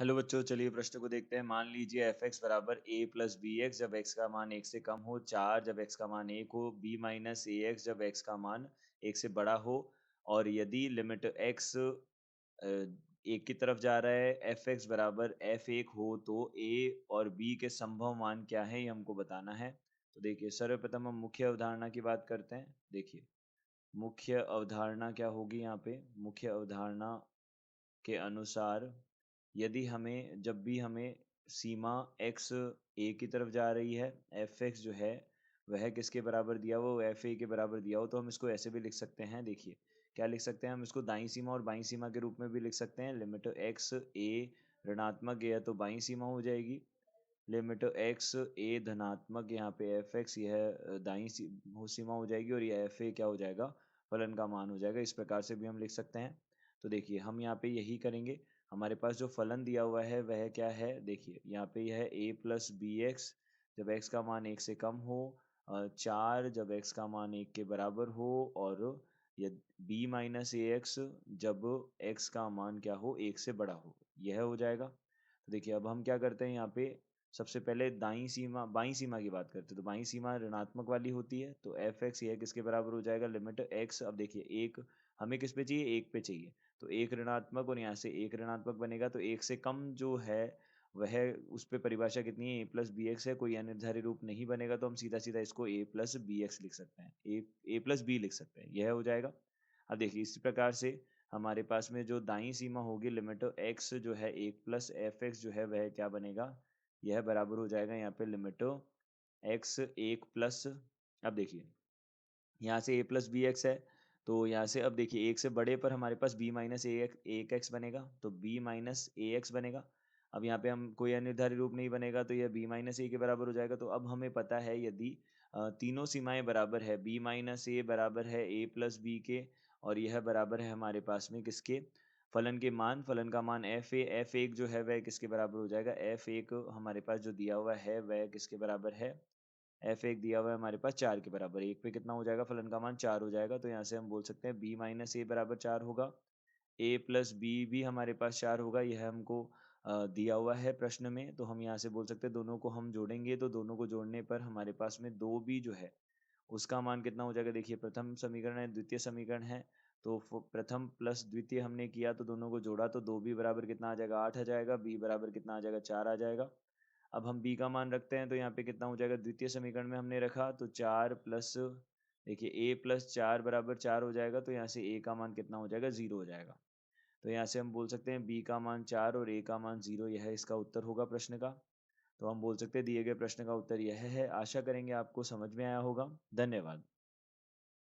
Hello बच्चों, चलिए प्रश्न को देखते हैं। मान लीजिए एफ एक्स बराबर ए प्लस बी एक्स जब एक्स का मान एक से कम हो, 4 जब एक्स का मान 1 हो, बी माइनस ए एक्स जब एक्स का मान 1 से बड़ा हो, और यदि लिमिट एक्स एक की तरफ जा रहा है, एफ एक्स बराबर एफ एक हो, तो ए और बी के संभव मान क्या है, ये हमको बताना है। तो देखिए, सर्वप्रथम हम मुख्य अवधारणा की बात करते हैं। देखिए, मुख्य अवधारणा क्या होगी यहाँ पे। मुख्य अवधारणा के अनुसार यदि हमें जब भी हमें सीमा x a की तरफ जा रही है, एफ एक्स जो है वह किसके बराबर दिया हुआ, वो एफ ए के बराबर दिया हो, तो हम इसको ऐसे भी लिख सकते हैं। देखिए, क्या लिख सकते हैं हम इसको, दाईं सीमा और बाईं सीमा के रूप में भी लिख सकते हैं। लिमिट एक्स ए ऋणात्मक गया तो बाईं सीमा हो जाएगी, लिमिट एक्स ए धनात्मक यहाँ पे एफ एक्स यह दाईं सीमा हो जाएगी, और यह एफ ए क्या हो जाएगा, फलन का मान हो जाएगा। इस प्रकार से भी हम लिख सकते हैं। तो देखिए, हम यहाँ पे यही करेंगे। हमारे पास जो फलन दिया हुआ है वह क्या है, देखिए यहाँ पे यह ए प्लस बी एक्स जब एक्स का मान 1 से कम हो, 4 जब एक्स का मान 1 के बराबर हो, और बी माइनस ए एक्स जब एक्स का मान क्या हो, 1 से बड़ा हो, यह हो जाएगा। तो देखिए, अब हम क्या करते हैं, यहाँ पे सबसे पहले दाईं सीमा बाईं सीमा की बात करते हैं। तो बाईं सीमा ऋणात्मक वाली होती है, तो एफ एक्स यह किसके बराबर हो जाएगा, लिमिट एक्स। अब देखिए, एक हमें किस पे चाहिए, एक पे चाहिए, तो एक ऋणात्मक, और यहाँ से एक ऋणात्मक बनेगा, तो एक से कम जो है वह, उस पे परिभाषा कितनी है, ए प्लस बी एक्स है, कोई अनिर्धारित रूप नहीं बनेगा, तो हम सीधा सीधा इसको ए प्लस बी एक्स लिख सकते हैं, ए प्लस बी लिख सकते हैं, यह हो जाएगा। अब देखिए, इसी प्रकार से हमारे पास में जो दाईं सीमा होगी, लिमिट एक्स जो है एक प्लस एफ एक्स जो है वह क्या बनेगा, यह बराबर हो जाएगा यहाँ पे लिमिट एक्स एक प्लस। अब देखिए, यहाँ से ए प्लस बी एक्स है, तो यहाँ से अब देखिए, एक से बड़े पर हमारे पास बी माइनस एक एक्स बनेगा, तो बी माइनस ए एक्स बनेगा। अब यहाँ पे हम कोई अनिर्धारित रूप नहीं बनेगा, तो यह बी माइनस ए के बराबर हो जाएगा। तो अब हमें पता है, यदि तीनों सीमाएं बराबर है, बी माइनस ए बराबर है ए प्लस बी के, और यह बराबर है हमारे पास में किसके, फलन का मान एफ एक जो है वह किसके बराबर हो जाएगा, एफ एक हमारे पास जो दिया हुआ है वह किसके बराबर है, एफ एक दिया हुआ है हमारे पास 4 के बराबर। एक पे कितना हो जाएगा, फलन का मान 4 हो जाएगा, तो यहाँ से हम बोल सकते हैं बी माइनस ए बराबर 4 होगा। ए प्लस बी भी हमारे पास 4 होगा, यह हमको दिया हुआ है प्रश्न में। तो हम यहाँ से बोल सकते हैं, दोनों को हम जोड़ेंगे, तो दोनों को जोड़ने पर हमारे पास में दो बी जो है उसका मान कितना हो जाएगा। देखिए, प्रथम समीकरण है, द्वितीय समीकरण है, तो प्रथम प्लस द्वितीय हमने किया, तो दोनों को जोड़ा, तो दो बी बराबर कितना आ जाएगा, 8 आ जाएगा, बी बराबर कितना आ जाएगा, 4 आ जाएगा। अब हम b का मान रखते हैं, तो यहाँ पे कितना हो जाएगा, द्वितीय समीकरण में हमने रखा, तो 4 प्लस, देखिए a प्लस 4 बराबर 4 हो जाएगा, तो यहाँ से a का मान कितना हो जाएगा, 0 हो जाएगा। तो यहाँ से हम बोल सकते हैं b का मान 4 और a का मान 0, यह इसका उत्तर होगा प्रश्न का। तो हम बोल सकते हैं दिए गए प्रश्न का उत्तर यह है। आशा करेंगे आपको समझ में आया होगा। धन्यवाद।